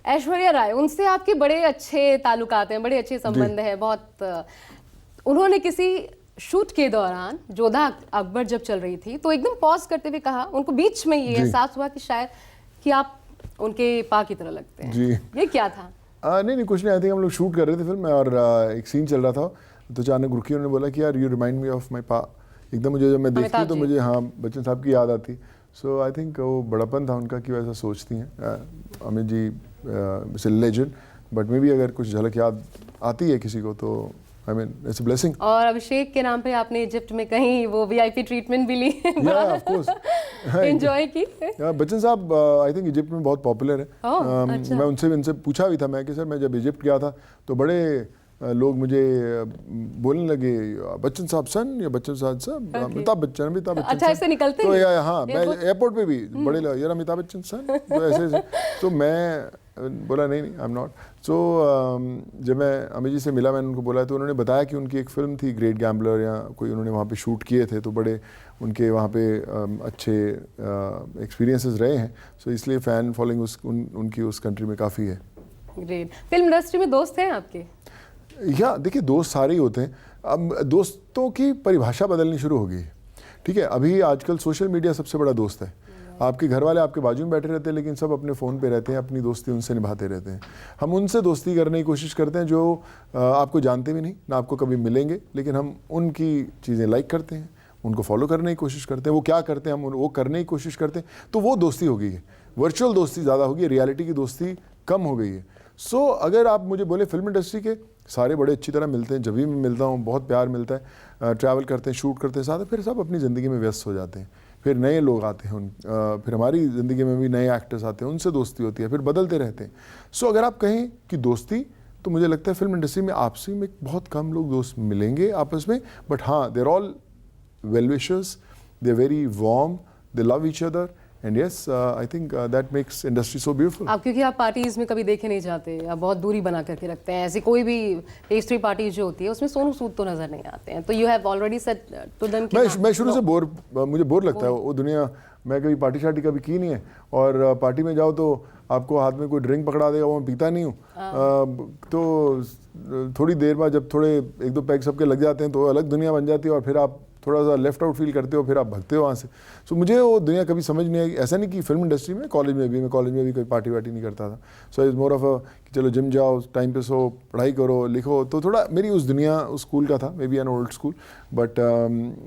Speaker 1: ऐश्वर्या राय, उनसे आपके बड़े अच्छे ताल्लुकात हैं, बड़े अच्छे संबंध हैं बहुत। उन्होंने किसी शूट के दौरान जोधा अकबर जब चल रही थी तो एकदम पॉज करते हुए कहा, उनको बीच में ये एहसास हुआ कि शायद कि आप उनके पा की तरह लगते हैं जी। ये क्या था?
Speaker 2: नहीं कुछ नहीं, आई थिंक हम लोग शूट कर रहे थे फिल्म में और एक सीन चल रहा था तो अचानक रुकी, उन्होंने बोला कि यार you remind me of my पा। एकदम मुझे जब मैं देखती हूँ तो मुझे हाँ बच्चन साहब की याद आती। सो आई थिंक वो बड़ापन था उनका कि वैसा सोचती हैं। अमित जी लेजेंड, बट मे भी अगर कुछ झलक याद आती है किसी को तो I mean it's a blessing.
Speaker 1: और अभिषेक के नाम पे आपने इजिप्ट में कहीं वो वीआईपी ट्रीटमेंट भी ली?
Speaker 2: ऑफ कोर्स
Speaker 1: एंजॉय की?
Speaker 2: बच्चन साहब आई थिंक इजिप्ट में बहुत पॉपुलर है।
Speaker 1: अच्छा।
Speaker 2: मैं उनसे पूछा भी था मैं कि सर मैं जब इजिप्ट गया था तो बड़े लोग मुझे बोलने लगे बच्चन साहब सन या बच्चन साहब सन, अमिताभ बच्चन।
Speaker 1: अच्छा, ऐसे निकलते
Speaker 2: तो हाँ मैं एयरपोर्ट पे भी बड़े यार अमिताभ बच्चन सन, तो ऐसे तो मैं बोला नहीं आई एम नॉट। सो जब मैं अमित जी से मिला, मैंने उनको बोला तो उन्होंने बताया कि उनकी एक फ़िल्म थी ग्रेट गैम्बलर, या कोई उन्होंने वहाँ पे शूट किए थे, तो बड़े उनके वहाँ पे अच्छे एक्सपीरियंसेस रहे हैं। सो इसलिए फ़ैन फॉलोइंग उनकी उस कंट्री में काफ़ी है।
Speaker 1: ग्रेट। फिल्म इंडस्ट्री में दोस्त हैं आपके?
Speaker 2: या देखिए, दोस्त सारे ही होते हैं। अब दोस्तों की परिभाषा बदलनी शुरू हो गई है, ठीक है। अभी आजकल सोशल मीडिया सबसे बड़ा दोस्त है। आपके घर वाले आपके बाजू में बैठे रहते हैं, लेकिन सब अपने फ़ोन पे रहते हैं, अपनी दोस्ती उनसे निभाते रहते हैं। हम उनसे दोस्ती करने की कोशिश करते हैं जो आपको जानते भी नहीं, ना आपको कभी मिलेंगे, लेकिन हम उनकी चीज़ें लाइक करते हैं, उनको फॉलो करने की कोशिश करते हैं। वो क्या करते हैं हम वो करने की कोशिश करते हैं, तो वो दोस्ती हो गई है। वर्चुअल दोस्ती ज़्यादा होगी, रियलिटी की दोस्ती कम हो गई है। सो अगर आप मुझे बोले फिल्म इंडस्ट्री के सारे बड़े अच्छी तरह मिलते हैं, जब भी मैं मिलता हूँ बहुत प्यार मिलता है, ट्रैवल करते हैं, शूट करते हैं साथ, फिर सब अपनी ज़िंदगी में व्यस्त हो जाते हैं। फिर नए लोग आते हैं, फिर हमारी ज़िंदगी में भी नए एक्टर्स आते हैं, उनसे दोस्ती होती है, फिर बदलते रहते हैं। सो अगर आप कहें कि दोस्ती, तो मुझे लगता है फिल्म इंडस्ट्री में आपसी में बहुत कम लोग दोस्त मिलेंगे आपस में, बट हाँ, they are all well wishers, they are very warm, they love each other, and yes I think that makes industry so beautiful.
Speaker 1: आप क्योंकि आप पार्टीज में कभी देखे नहीं जाते, आप बहुत दूरी बना करके रखते हैं, ऐसी कोई भी पेस्ट्री पार्टी जो होती है उसमें सोनू सूद तो नजर नहीं आते हैं, तो you have already said to them कि
Speaker 2: मैं शुरू से मुझे बोर लगता है वो दुनिया। मैं कभी पार्टी शार्टी कभी की नहीं है, और पार्टी में जाओ तो आपको हाथ में कोई ड्रिंक पकड़ा देगा, वो मैं पीता नहीं हूँ। तो थोड़ी देर बाद जब थोड़े एक दो पैक सबके लग जाते हैं तो अलग दुनिया बन जाती है, और फिर आप थोड़ा सा लेफ्ट आउट फील करते हो, फिर आप भगते हो वहाँ से। सो मुझे वो दुनिया कभी समझ नहीं आई। ऐसा नहीं कि फिल्म इंडस्ट्री में, कॉलेज में भी कोई पार्टी वार्टी नहीं करता था। So is more of a कि चलो जिम जाओ, टाइम पे सो, पढ़ाई करो, लिखो, तो थोड़ा मेरी उस दुनिया उस स्कूल का था, may be an old school, but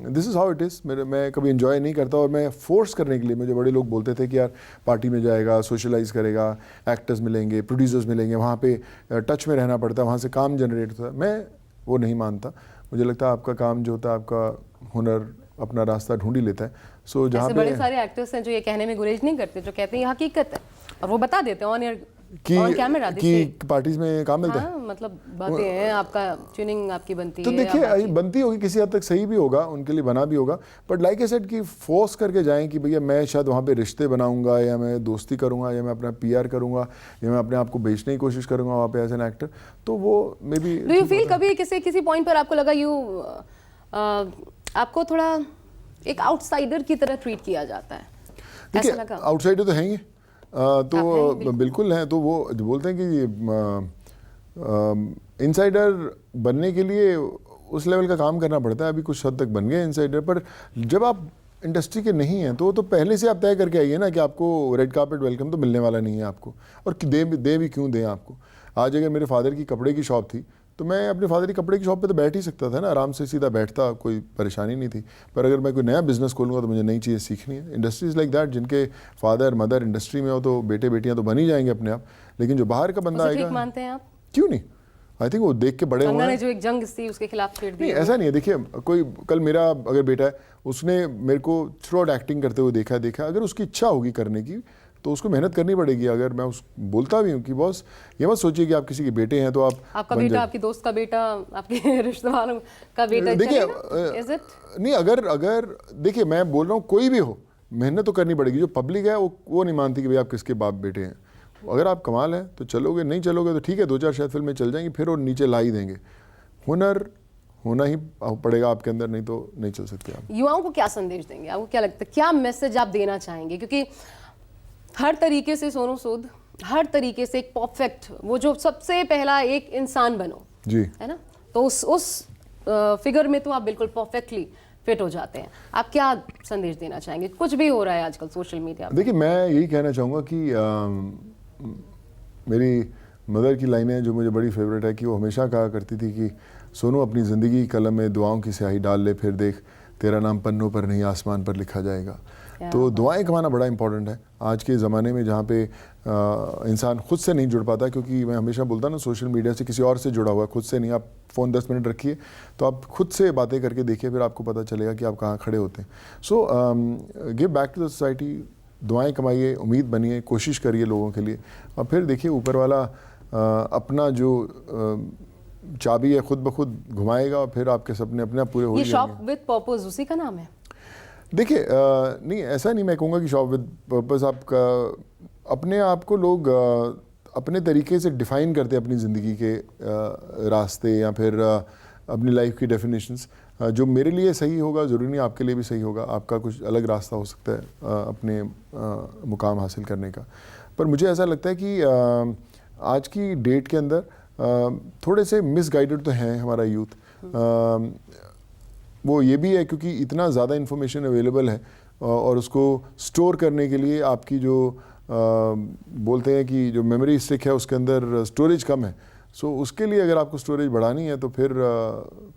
Speaker 2: this is how it is. मैं कभी इन्जॉय नहीं करता, और मैं फोर्स करने के लिए, मुझे बड़े लोग बोलते थे कि यार पार्टी में जाएगा, सोशलाइज करेगा, एक्टर्स मिलेंगे, प्रोड्यूसर्स मिलेंगे, वहाँ पे टच में रहना पड़ता है, वहाँ से काम जनरेट होता है। मैं वो नहीं मानता। मुझे लगता है आपका काम जो होता है, आपका हुनर अपना रास्ता ढूंढ ही लेता है। सो जहाँ पे
Speaker 1: बड़े सारे एक्टर्स हैं जो ये कहने में गुरेज नहीं करते, जो कहते हैं ये हकीकत है, और वो बता देते हैं ऑन एयर, ऑन कैमरा
Speaker 2: कि पार्टीज में काम मिलता है।
Speaker 1: हाँ, मतलब बातें हैं, आपका ट्यूनिंग आपकी बनती
Speaker 2: तो
Speaker 1: है।
Speaker 2: देखिए, बनती होगी, किसी हद तक सही भी होगा, उनके लिए बना भी होगा, बट लाइक आई सेड कि फोर्स करके जाएं कि भैया मैं शायद वहाँ पे रिश्ते बनाऊंगा, या मैं दोस्ती करूंगा, या मैं अपना पीआर करूंगा, या मैं अपने आप को बेचने की कोशिश करूंगा वहाँ पे एज एन एक्टर, तो वो may be.
Speaker 1: Do you feel कभी किसी पॉइंट पर आपको लगा आपको थोड़ा एक आउटसाइडर की तरह ट्रीट किया जाता है?
Speaker 2: देखिए, आउटसाइडर तो हैं ही, तो बिल्कुल हैं। तो वो जो बोलते हैं कि इनसाइडर बनने के लिए उस लेवल का काम करना पड़ता है। अभी कुछ हद तक बन गए इनसाइडर, पर जब आप इंडस्ट्री के नहीं हैं तो पहले से आप तय करके आइए ना कि आपको रेड कार्पेट वेलकम तो मिलने वाला नहीं है आपको, और दे भी क्यों दें आपको। आज अगर मेरे फादर की कपड़े की शॉप थी, तो मैं अपने फादर की कपड़े की शॉप पे तो बैठ ही सकता था ना, आराम से सीधा बैठता, कोई परेशानी नहीं थी। पर अगर मैं कोई नया बिजनेस खोलूँगा तो मुझे नई चीज़ें सीखनी है। इंडस्ट्रीज लाइक दैट, जिनके फादर मदर इंडस्ट्री में हो तो बेटे बेटियां तो बन ही जाएंगे अपने आप, लेकिन जो बाहर का बंदा आएगा, मानते हैं आप? क्यों नहीं, आई थिंक वो देख के बड़े हुए हैं।
Speaker 1: जो एक जंग थी उसके खिलाफ छेड़ दी।
Speaker 2: नहीं, ऐसा नहीं है। देखिए, कोई कल मेरा अगर बेटा है, उसने मेरे को थ्रू आउट एक्टिंग करते हुए देखा, अगर उसकी इच्छा होगी करने की तो उसको मेहनत करनी पड़ेगी। अगर मैं बोलता भी हूँ कि बॉस ये मत सोचिए कि आप किसी के बेटे हैं तो आपका बेटा, आपकी दोस्त का बेटा, आपके रिश्तेदारों का बेटा, देखिए नहीं, अगर देखिए, मैं बोल रहा हूँ कोई भी हो, मेहनत तो करनी पड़ेगी। जो पब्लिक है वो नहीं मानती कि भाई आप किसके बाप बेटे हैं। अगर आप कमाल है तो चलोगे, नहीं चलोगे तो ठीक है, 2-4 शायद फिल्में चल जाएंगी, फिर वो नीचे ला ही देंगे। हुनर होना ही पड़ेगा आपके अंदर, नहीं तो नहीं चल सकते आप।
Speaker 1: युवाओं को क्या संदेश देंगे? आपको क्या लगता है, क्या मैसेज आप देना चाहेंगे? क्योंकि हर तरीके से सोनू सूद, हर तरीके से एक परफेक्ट, वो जो सबसे पहला एक इंसान बनो
Speaker 2: जी,
Speaker 1: है ना, तो उस फिगर में तो आप बिल्कुल परफेक्टली फिट हो जाते हैं। आप क्या संदेश देना चाहेंगे? कुछ भी हो रहा है आजकल सोशल मीडिया।
Speaker 2: देखिए, मैं यही कहना चाहूँगा कि मेरी मदर की लाइनें जो मुझे बड़ी फेवरेट है, कि वो हमेशा कहा करती थी कि सोनू अपनी ज़िंदगी कलम में दुआओं की स्याही डाल ले, फिर देख तेरा नाम पन्नों पर नहीं आसमान पर लिखा जाएगा। तो दुआएं कमाना बड़ा इंपॉर्टेंट है आज के ज़माने में, जहाँ पे इंसान खुद से नहीं जुड़ पाता। क्योंकि मैं हमेशा बोलता ना, सोशल मीडिया से किसी और से जुड़ा हुआ है, खुद से नहीं। आप फ़ोन 10 मिनट रखिए तो आप खुद से बातें करके देखिए, फिर आपको पता चलेगा कि आप कहाँ खड़े होते हैं। So give back to the society, दुआएं कमाइए, उम्मीद बनिए, कोशिश करिए लोगों के लिए, और फिर देखिए ऊपर वाला अपना जो चाबी है खुद ब खुद घुमाएगा, और फिर आपके सपने अपने आप पूरे हो जाएंगे।
Speaker 1: ये शॉप विद पर्पस उसी का नाम है?
Speaker 2: देखिए, नहीं, ऐसा नहीं मैं कहूँगा कि शॉप विद पर्पस। आपका अपने आप को लोग अपने तरीके से डिफ़ाइन करते हैं अपनी ज़िंदगी के रास्ते या फिर अपनी लाइफ की डेफिनेशंस। जो मेरे लिए सही होगा ज़रूरी नहीं आपके लिए भी सही होगा, आपका कुछ अलग रास्ता हो सकता है अपने मुकाम हासिल करने का। पर मुझे ऐसा लगता है कि आज की डेट के अंदर थोड़े से मिसगाइडेड तो हैं हमारा यूथ। वो ये भी है क्योंकि इतना ज़्यादा इन्फॉर्मेशन अवेलेबल है और उसको स्टोर करने के लिए आपकी जो बोलते हैं कि जो मेमोरी स्टिक है उसके अंदर स्टोरेज कम है। सो उसके लिए अगर आपको स्टोरेज बढ़ानी है तो फिर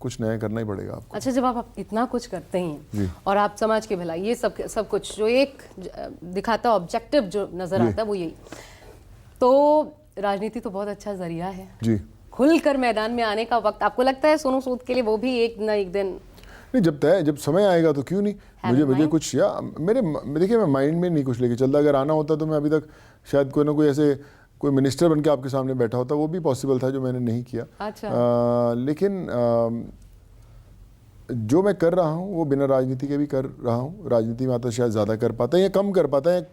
Speaker 2: कुछ नया करना ही पड़ेगा आपको।
Speaker 1: अच्छा, जब आप इतना कुछ करते हैं
Speaker 2: जी।
Speaker 1: और आप समाज की भलाई ये सब कुछ जो एक दिखाता ऑब्जेक्टिव जो नज़र आता है वो यही, तो राजनीति तो बहुत अच्छा जरिया है
Speaker 2: जी,
Speaker 1: खुलकर मैदान में आने का वक्त आपको लगता है सोनू सूद के लिए वो भी एक न एक दिन?
Speaker 2: नहीं, जब समय आएगा तो क्यों नहीं। मुझे कुछ या देखिए मैं माइंड में नहीं कुछ लेके चलता। अगर आना होता तो मैं अभी तक शायद कोई ना कोई ऐसे कोई मिनिस्टर बन के आपके सामने बैठा होता, वो भी पॉसिबल था जो मैंने नहीं किया।
Speaker 1: अच्छा।
Speaker 2: लेकिन जो मैं कर रहा हूँ वो बिना राजनीति के भी कर रहा हूँ। राजनीति में आता शायद ज़्यादा कर पाता है या कम कर पाता है,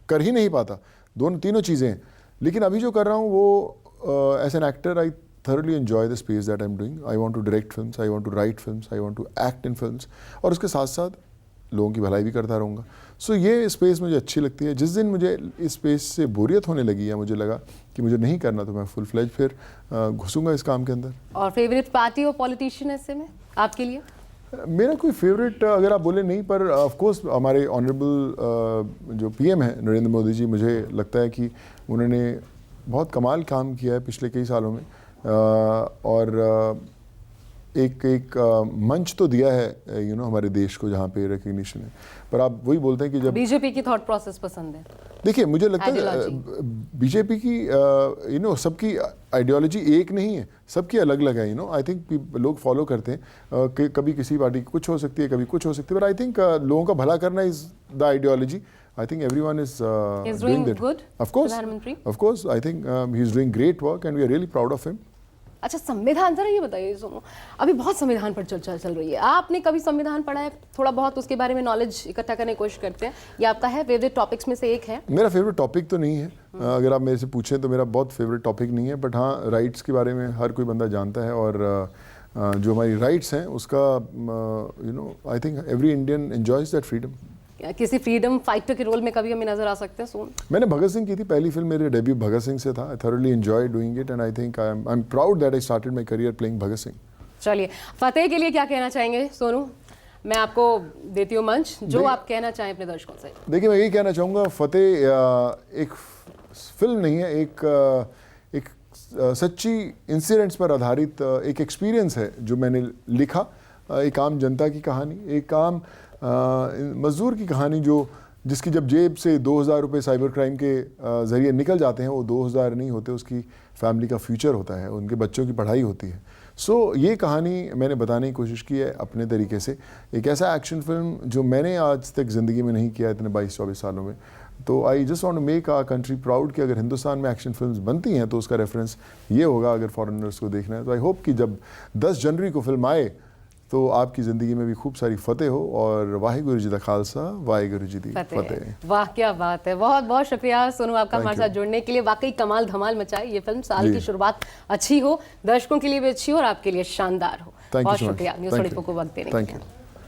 Speaker 2: कर ही नहीं पाता, तीनों चीज़ें हैं। लेकिन अभी जो कर रहा हूँ वो as an actor I thoroughly enjoy the space that I'm doing. I want to direct films, I want to write films, I want to act in films, और उसके साथ साथ लोगों की भलाई भी करता रहूँगा। सो ये स्पेस मुझे अच्छी लगती है। जिस दिन मुझे इस स्पेस से बोरियत होने लगी या मुझे लगा कि मुझे नहीं करना तो मैं फुल फ्लेज फिर घुसूँगा इस काम के अंदर।
Speaker 1: और फेवरेट पार्टी और पॉलिटिशियन ऐसे में आपके लिए?
Speaker 2: मेरा कोई फेवरेट अगर आप बोले नहीं, पर ऑफ कोर्स हमारे ऑनरेबल जो पीएम है नरेंद्र मोदी जी, मुझे लगता है कि उन्होंने बहुत कमाल काम किया है पिछले कई सालों में और एक मंच तो दिया है हमारे देश को जहाँ पे रिकग्निशन है। पर आप वही बोलते हैं कि जब
Speaker 1: बीजेपी की थॉट प्रोसेस पसंद है? देखिए
Speaker 2: मुझे लगता है बीजेपी की सबकी आइडियोलॉजी एक नहीं है, सबकी अलग अलग है। आई थिंक लोग फॉलो करते हैं कि कभी किसी पार्टी की कुछ हो सकती है, कभी कुछ हो सकती है, बट आई थिंक लोगों का भला करना is the ideology. I think everyone is doing that.
Speaker 1: Good.
Speaker 2: Of course. I think he is doing great work and we are really proud of him.
Speaker 1: अच्छा, संविधान, जरा ये बताइए सोनू, अभी बहुत संविधान पर चर्चा चल रही है, आपने कभी संविधान पढ़ा है? थोड़ा बहुत उसके बारे में नॉलेज इकट्ठा करने की कोशिश करते हैं, ये आपका है फेवरेट टॉपिक्स में से एक है?
Speaker 2: मेरा फेवरेट टॉपिक तो नहीं है, अगर आप मेरे से पूछें तो मेरा बहुत फेवरेट टॉपिक नहीं है, बट हाँ राइट्स के बारे में हर कोई बंदा जानता है और जो हमारी राइट्स हैं उसका I think every Indian enjoys that freedom.
Speaker 1: किसी फ्रीडम फाइटर के रोल में कभी हमें नजर आ सकते हैं सोनू?
Speaker 2: मैंने भगत सिंह की थी, पहली फिल्म मेरे डेब्यू भगत सिंह से था. I thoroughly enjoy doing it and I think I am proud that I started my career playing Bhagat Singh.
Speaker 1: चलिए, फतेह के लिए क्या कहना चाहेंगे सोनू? मैं आपको देती हूँ मंच, जो आप कहना चाहें अपने दर्शकों से.
Speaker 2: देखिए, मैं यही कहना चाहूँगा, फतेह एक फिल्म नहीं है, एक सच्ची इंसिडेंट्स पर आधारित एक एक्सपीरियंस है जो मैंने लिखा. एक आम जनता की कहानी, एक आम मजदूर की कहानी जिसकी जब जेब से 2000 रुपये साइबर क्राइम के ज़रिए निकल जाते हैं, वो 2000 नहीं होते, उसकी फैमिली का फ्यूचर होता है, उनके बच्चों की पढ़ाई होती है. सो ये कहानी मैंने बताने की कोशिश की है अपने तरीके से. एक ऐसा एक्शन फिल्म जो मैंने आज तक ज़िंदगी में नहीं किया इतने 22-24 सालों में. तो I just want to make our country proud कि अगर हिंदुस्तान में एक्शन फिल्म्स बनती हैं तो उसका रेफरेंस ये होगा अगर फॉरेनर्स को देखना है. तो आई होप कि जब 10 जनवरी को फिल्म आए तो आपकी ज़िंदगी में भी खूब सारी फतेह हो और वाहिगुरु जी दा खालसा वाहिगुरु जी दी फतेह.
Speaker 1: वाह, क्या बात है. बहुत बहुत शुक्रिया सोनू आपका हमारे साथ जुड़ने के लिए. वाकई कमाल धमाल मचाई ये फिल्म. साल की शुरुआत अच्छी हो, दर्शकों के लिए भी अच्छी हो और आपके लिए शानदार हो. बहुत शुक्रिया न्यूज़ 24 को वक्त देने के लिए.